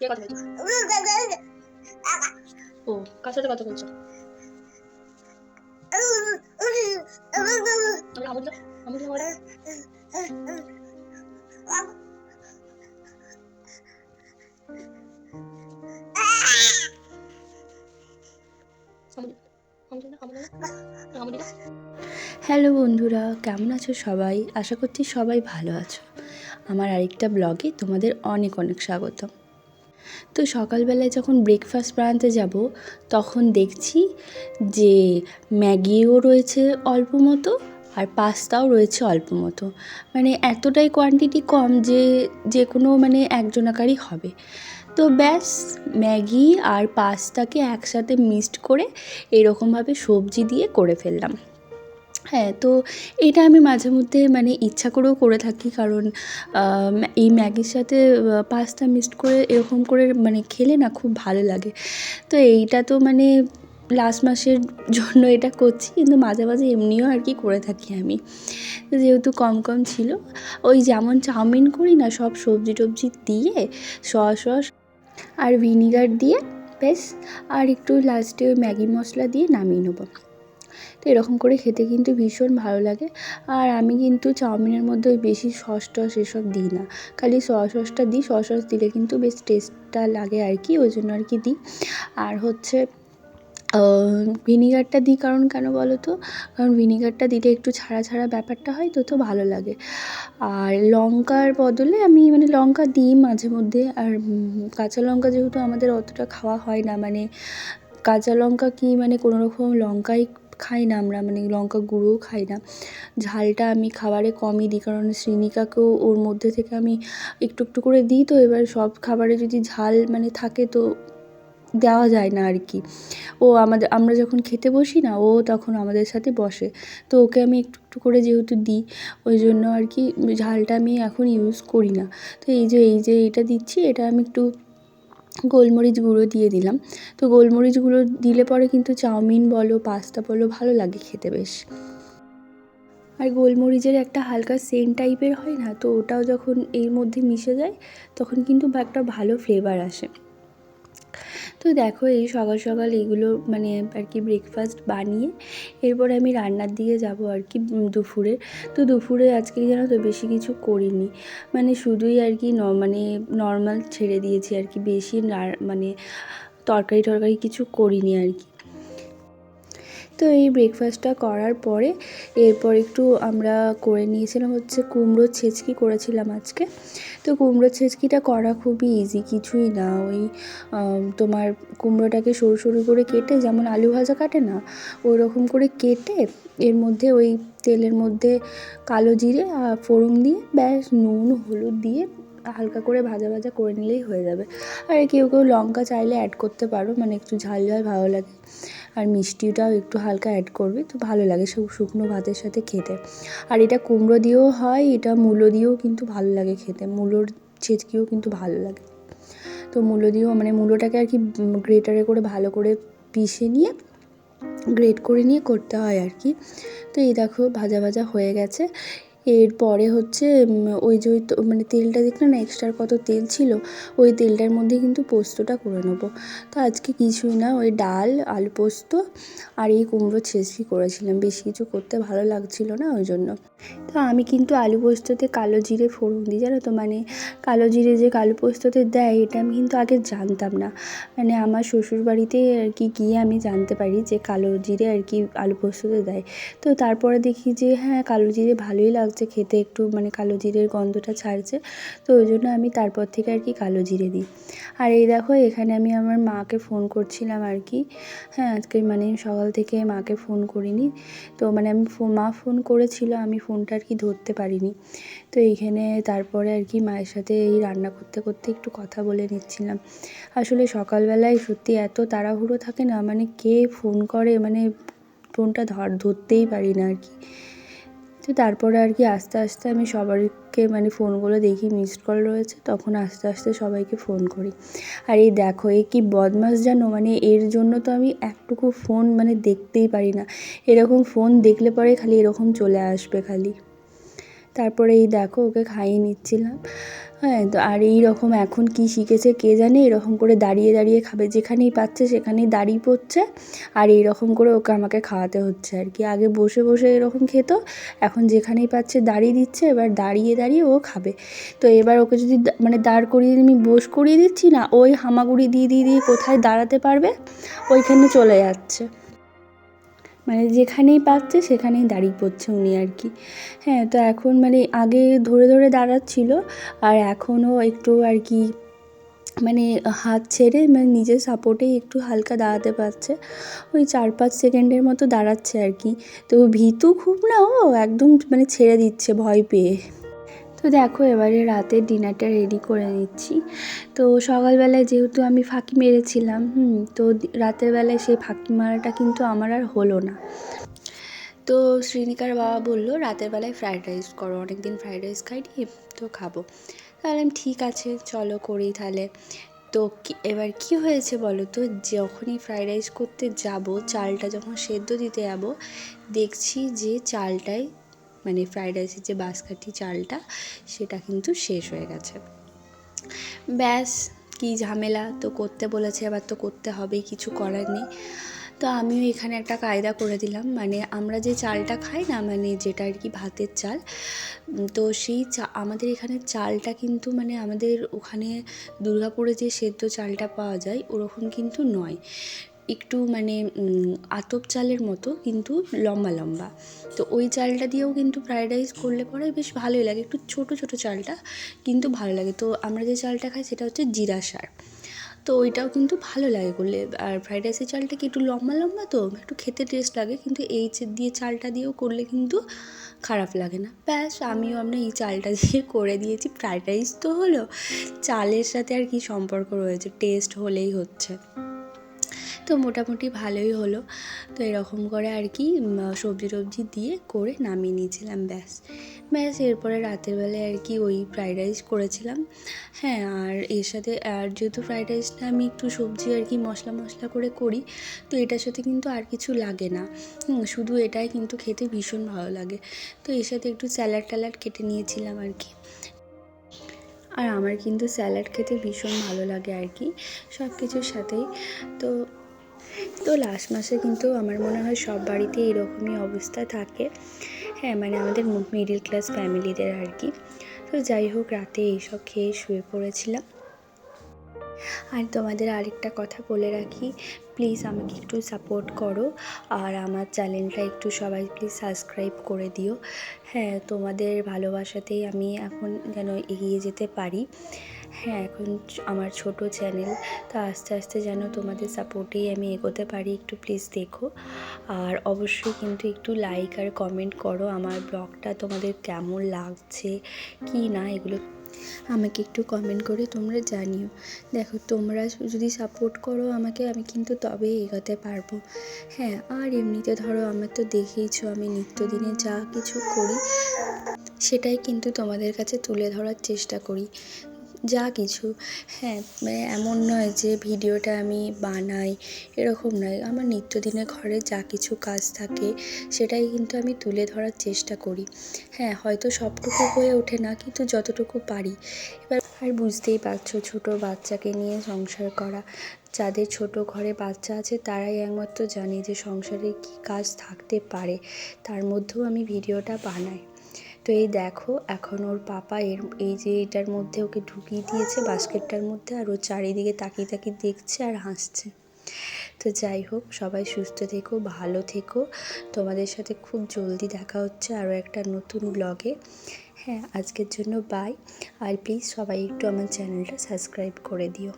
কে কথা বলছো? ও কার সাথে কথা বলছো? হ্যালো বন্ধুরা, কেমন আছো সবাই? আশা করছি সবাই ভালো আছো। আমার আরেকটা ব্লগে তোমাদের অনেক অনেক স্বাগত। তো সকালবেলায় যখন ব্রেকফাস্ট বানাতে যাব তখন দেখছি যে ম্যাগিও রয়েছে অল্প মতো আর পাস্তাও রয়েছে অল্প মতো। মানে এতটাই কোয়ান্টিটি কম যে যে কোনো মানে একজনাকারই হবে। তো ব্যাস ম্যাগি আর পাস্তাকে একসাথে মিক্সড করে এরকমভাবে সবজি দিয়ে করে ফেললাম। হ্যাঁ, তো এটা আমি মাঝে মধ্যে মানে ইচ্ছা করেও করে থাকি, কারণ এই ম্যাগির সাথে পাস্তা মিক্সড করে এরকম করে মানে খেলে না খুব ভালো লাগে। তো এইটা তো মানে লাস্ট মাসের জন্য এটা করছি, কিন্তু মাঝে মাঝে এমনিও আর কি করে থাকি আমি। তো যেহেতু কম কম ছিল, ওই যেমন চাউমিন করি না, সব সবজি টবজি দিয়ে সস আর ভিনিগার দিয়ে ব্যাস, আর একটু লাস্টে ওই ম্যাগি মশলা দিয়ে নামিয়ে নেবো। তো এরকম করে খেতে কিন্তু ভীষণ ভালো লাগে। আর আমি কিন্তু চাউমিনের মধ্যে ওই বেশি সস টস এসব দিই না, খালি সসটা দিই। সস দিলে কিন্তু বেশ টেস্টটা লাগে আর কি, ওই জন্য আর কি দিই। আর হচ্ছে ভিনিগারটা দিই কারণ কেন বলো তো, কারণ ভিনিগারটা দিলে একটু ছাড়া ছাড়া ব্যাপারটা হয়, তো ভালো লাগে। আর লঙ্কার বদলে আমি মানে লঙ্কা দিই মাঝে মধ্যে। আর কাঁচা লঙ্কা যেহেতু আমাদের অতটা খাওয়া হয় না, মানে কাঁচা লঙ্কা কি মানে কোনো রকম লঙ্কাই খাই না আমরা, মানে লঙ্কা গুঁড়োও খাই না। ঝালটা আমি খাবারে কমই দিই, কারণ শ্রীনিকাকেও ওর মধ্যে থেকে আমি একটু একটু করে দিই। তো এবার সব খাবারে যদি ঝাল মানে থাকে তো দেওয়া যায় না আর কি। আমরা যখন খেতে বসি না, ও তখন আমাদের সাথে বসে, তো ওকে আমি একটু একটু করে যেহেতু দিই, ওই জন্য আর কি ঝালটা আমি এখন ইউজ করি না। তো এই যে এটা দিচ্ছি, এটা আমি একটু গোলমরিচ গুঁড়ো দিয়ে দিলাম। তো গোলমরিচ গুঁড়ো দিলে পরে কিন্তু চাউমিন বলো পাস্তা বলো ভালো লাগে খেতে বেশ। আর গোলমরিচের একটা হালকা সেন্ট টাইপের হয় না, তো ওটাও যখন এর মধ্যে মিশে যায় তখন কিন্তু একটা ভালো ফ্লেভার আসে। তো দেখো এই সকাল সকাল এইগুলো মানে আর কি ব্রেকফাস্ট বানিয়ে এরপরে আমি রান্নার দিকে যাব আর কি দুপুরে। তো দুপুরে আজকে জানো তো বেশি কিছু করিনি, মানে শুধুই আর কি মানে নর্মাল ছেড়ে দিয়েছি আর কি, বেশি মানে তরকারি কিছু করিনি আর কি। তো এই ব্রেকফাস্টটা করার পরে এরপর একটু আমরা করে নিয়েছিলাম হচ্ছে কুমড়োর ছেচকি করেছিলাম আজকে। তো কুমড়োর ছেচকিটা করা খুবই ইজি, কিছুই না। ওই তোমার কুমড়োটাকে সরু সরু করে কেটে, যেমন আলু ভাজা কাটে না ওই রকম করে কেটে এর মধ্যে ওই তেলের মধ্যে কালো জিরে আর ফোড়ন দিয়ে ব্যাস নুন হলুদ দিয়ে হালকা করে ভাজা ভাজা করে নিলেই হয়ে যাবে। আর কেউ কেউ লঙ্কা চাইলে অ্যাড করতে পারো, মানে একটু ঝাল ঝাল ভালো লাগে। আর মিষ্টিটাও একটু হালকা অ্যাড করবে, তো ভালো লাগে শুকনো ভাতের সাথে খেতে। আর এটা কুমড়ো দিয়েও হয়, এটা মূলো দিয়েও কিন্তু ভালো লাগে খেতে, মূলোর ছেচকিও কিন্তু ভালো লাগে। তো মূলো দিয়েও মানে মূলোটাকে আর কি গ্রেটারে করে ভালো করে পিষে নিয়ে গ্রেট করে নিয়ে করতে হয় আর কি। তো এই দেখো ভাজা ভাজা হয়ে গেছে। এরপরে হচ্ছে ওই যে মানে তেলটা দেখলে না এক্সট্রা কত তেল ছিল, ওই তেলটার মধ্যে কিন্তু পোস্তটা করে নেবো। তো আজকে কিছুই না, ওই ডাল আলু পোস্ত আর এই কুমড়ো ছেঁচকি করেছিলাম, বেশি কিছু করতে ভালো লাগছিল না ওই জন্য। তো আমি কিন্তু আলু পোস্ততে কালো জিরে ফোড়ন দিই, জানো তো, মানে কালো জিরে যে কালো পোস্ততে দেয় এটা আমি কিন্তু আগে জানতাম না। মানে আমার শ্বশুরবাড়িতে আর কি গিয়ে আমি জানতে পারি যে কালো জিরে আর কি আলু পোস্ততে দেয়। তো তারপরে দেখি যে হ্যাঁ কালো জিরে ভালোই লাগছে খেতে, একটু মানে কালো জিরের গন্ধটা ছাড়ছে, তো ওই জন্য আমি তারপর থেকে আর কি কালো জিরে দিই। আর এই দেখো এখানে আমি আমার মাকে ফোন করছিলাম আর কি। হ্যাঁ আজকে মানে সকাল থেকে মাকে ফোন করিনি, তো মানে মা ফোন করেছিল, আমি ফোনটা আর কি ধরতে পারিনি। তো এইখানে তারপরে আর কি মায়ের সাথে এই রান্না করতে করতে একটু কথা বলে নিচ্ছিলাম। আসলে সকালবেলায় সত্যি এত তাড়াহুড়ো থাকে না, মানে কে ফোন করে মানে ফোনটা ধরতেই পারি না আর কি। তো তারপরে আর কি আস্তে আস্তে আমি সবাইকে মানে ফোনগুলো দেখি মিসড কল রয়েছে, তখন আস্তে আস্তে সবাইকে ফোন করি। আর এই দেখো এ কি বদমাশ জানো, মানে এর জন্য তো আমি একটুকু ফোন মানে দেখতেই পারি না, এরকম ফোন দেখলে পরে খালি এরকম চলে আসবে খালি। তারপরে এই দেখো ওকে খাইয়ে নিচ্ছিলাম। হ্যাঁ, তো আর এই রকম এখন কি শিখেছে কে জানে, এরকম করে দাঁড়িয়ে দাঁড়িয়ে খাবে, যেখানেই পাচ্ছে সেখানেই দাঁড়িয়ে পড়ছে, আর এইরকম করে ওকে আমাকে খাওয়াতে হচ্ছে আর কি। আগে বসে বসে এরকম খেত, এখন যেখানেই পাচ্ছে দাঁড়িয়ে দিচ্ছে, এবার দাঁড়িয়ে দাঁড়িয়ে ও খাবে। তো এবার ওকে যদি মানে দাঁড় করিয়ে আমি বস করিয়ে দিচ্ছি না, ওই হামাগুড়ি দিয়ে দিয়ে দিয়ে কোথায় দাঁড়াতে পারবে ওইখানে চলে যাচ্ছে, মানে যেখানেই পাচ্ছে সেখানেই দাঁড়িয়ে পড়ছে উনি আর কি। হ্যাঁ, তো এখন মানে আগে ধরে ধরে দাঁড়াচ্ছিল, আর এখনও একটু আর কি মানে হাত ছেড়ে মানে নিজের সাপোর্টেই একটু হালকা দাঁড়াতে পারছে, ওই 4-5 সেকেন্ডের মতো দাঁড়াচ্ছে আর কি। তো ভীতু খুব না, ও একদম মানে ছেড়ে দিচ্ছে ভয় পেয়ে। তো দেখো এবারে রাতের ডিনারটা রেডি করে নিচ্ছি। তো সকালবেলায় যেহেতু আমি ফাঁকি মেরেছিলাম, তো রাতের বেলায় সেই ফাঁকি মারাটা কিন্তু আমার আর হলো না। তো শ্রীনিকার বাবা বললো রাতের বেলায় ফ্রায়েড রাইস করো, অনেক দিন ফ্রায়েড রাইস খাইনি, তো খাবো। তাহলে আমি ঠিক আছে চলো করি তাহলে। তো এবার কি হয়েছে বলো তো, যখনই ফ্রায়েড রাইস করতে যাব, চালটা যখন সেদ্ধ দিতে যাব, দেখছি যে চালটায় মানে ফ্রায়েড রাইসের যে বাঁশকাঠি চালটা সেটা কিন্তু শেষ হয়ে গেছে। ব্যাস, কি ঝামেলা, তো করতে বলেছে এবার তো করতে হবেই, কিছু করার নেই। তো আমিও এখানে একটা কায়দা করে দিলাম, মানে আমরা যে চালটা খাই না, মানে যেটা আর কি ভাতের চাল, তো সেই আমাদের এখানে চালটা কিন্তু মানে আমাদের ওখানে দুর্গাপুরে যে সেদ্ধ চালটা পাওয়া যায় ওরকম কিন্তু নয়, একটু মানে আতপ চালের মতো কিন্তু লম্বা লম্বা। তো ওই চালটা দিয়েও কিন্তু ফ্রায়েড রাইস করলে পরে বেশ ভালোই লাগে, একটু ছোটো ছোটো চালটা কিন্তু ভালো লাগে। তো আমরা যে চালটা খাই সেটা হচ্ছে জিরা সার, তো ওইটাও কিন্তু ভালো লাগে করলে। আর ফ্রায়েড রাইসের চালটা কি একটু লম্বা লম্বা, তো একটু খেতে টেস্ট লাগে, কিন্তু এই দিয়ে চালটা দিয়েও করলে কিন্তু খারাপ লাগে না। ব্যাস, আমিও আমরা এই চালটা দিয়ে করে দিয়েছি, ফ্রায়েড রাইস তো হলো, চালের সাথে আর কি সম্পর্ক রয়েছে, টেস্ট হলেই হচ্ছে। তো মোটামুটি ভালোই হলো। তো এরকম করে আর কি সবজি টবজি দিয়ে করে নামিয়ে নিয়েছিলাম। ব্যাস এরপরে রাতের বেলায় আর কি ওই ফ্রায়েড রাইস করেছিলাম। হ্যাঁ, আর এর সাথে আর যেহেতু ফ্রায়েড রাইসটা আমি একটু সবজি আর কি মশলা করে করি, তো এটার সাথে কিন্তু আর কিছু লাগে না, শুধু এটাই কিন্তু খেতে ভীষণ ভালো লাগে। তো এর সাথে একটু স্যালাড ট্যালাড কেটে নিয়েছিলাম আর কি। আর আমার কিন্তু স্যালাড খেতে ভীষণ ভালো লাগে আর কি সব কিছুর সাথেই। তো লাস্ট মাসে কিন্তু আমার মনে হয় সব বাড়িতে এরকমই অবস্থা থাকে। হ্যাঁ, মানে আমাদের মিডল ক্লাস ফ্যামিলিদের আর কি। তো যাই হোক, রাতে এইসব খেয়ে শুয়ে পড়েছিলাম। আর তোমাদের আরেকটা কথা বলে রাখি, প্লিজ আমাকে একটু সাপোর্ট করো, আর আমার চ্যানেলটা একটু সবাই প্লিজ সাবস্ক্রাইব করে দিও। হ্যাঁ, তোমাদের ভালোবাসাতেই আমি এখন যেন এগিয়ে যেতে পারি। হ্যাঁ, এখন আমার ছোট চ্যানেল, তো আস্তে আস্তে যেন তোমাদের সাপোর্টেই আমি এগোতে পারি, একটু প্লিজ দেখো। আর অবশ্যই কিন্তু একটু লাইক আর কমেন্ট করো, আমার ব্লগটা তোমাদের কেমন লাগছে কি না, এগুলো আমাকে একটু কমেন্ট করে তোমরা জানিও। দেখো, তোমরা যদি সাপোর্ট করো আমাকে, আমি কিন্তু তবেই এগোতে পারবো। হ্যাঁ, আর এমনিতে ধরো আমার তো দেখেইছো আমি নিত্যদিনে যা কিছু করি সেটাই কিন্তু তোমাদের কাছে তুলে ধরার চেষ্টা করি, যা কিছু। হ্যাঁ, মানে এমন নয় যে ভিডিওটা আমি বানাই, এরকম নয়, আমার নিত্যদিনের ঘরে যা কিছু কাজ থাকে সেটাই কিন্তু আমি তুলে ধরার চেষ্টা করি। হ্যাঁ, হয়তো সবটুকু হয়ে ওঠে না, কিন্তু যতটুকু পারি। এবার আর বুঝতেই পারছো, ছোটো বাচ্চাকে নিয়ে সংসার করা, যাদের ছোট ঘরে বাচ্চা আছে তারাই একমাত্র জানে যে সংসারে কী কাজ থাকতে পারে, তার মধ্যেও আমি ভিডিওটা বানাই। তো এই দেখো, এখন ওর পাপা এই যে এটার মধ্যে ওকে ঢুকিয়ে দিয়েছে বাস্কেটটার মধ্যে, আর ও চারিদিকে তাকিয়ে তাকিয়ে দেখছে আর হাসছে। তো যাই হোক, সবাই সুস্থ থেকো, ভালো থেকো, তোমাদের সাথে খুব জলদি দেখা হচ্ছে আরও একটা নতুন ব্লগে। হ্যাঁ, আজকের জন্য বাই, আর প্লিজ সবাই একটু আমার চ্যানেলটা সাবস্ক্রাইব করে দিও।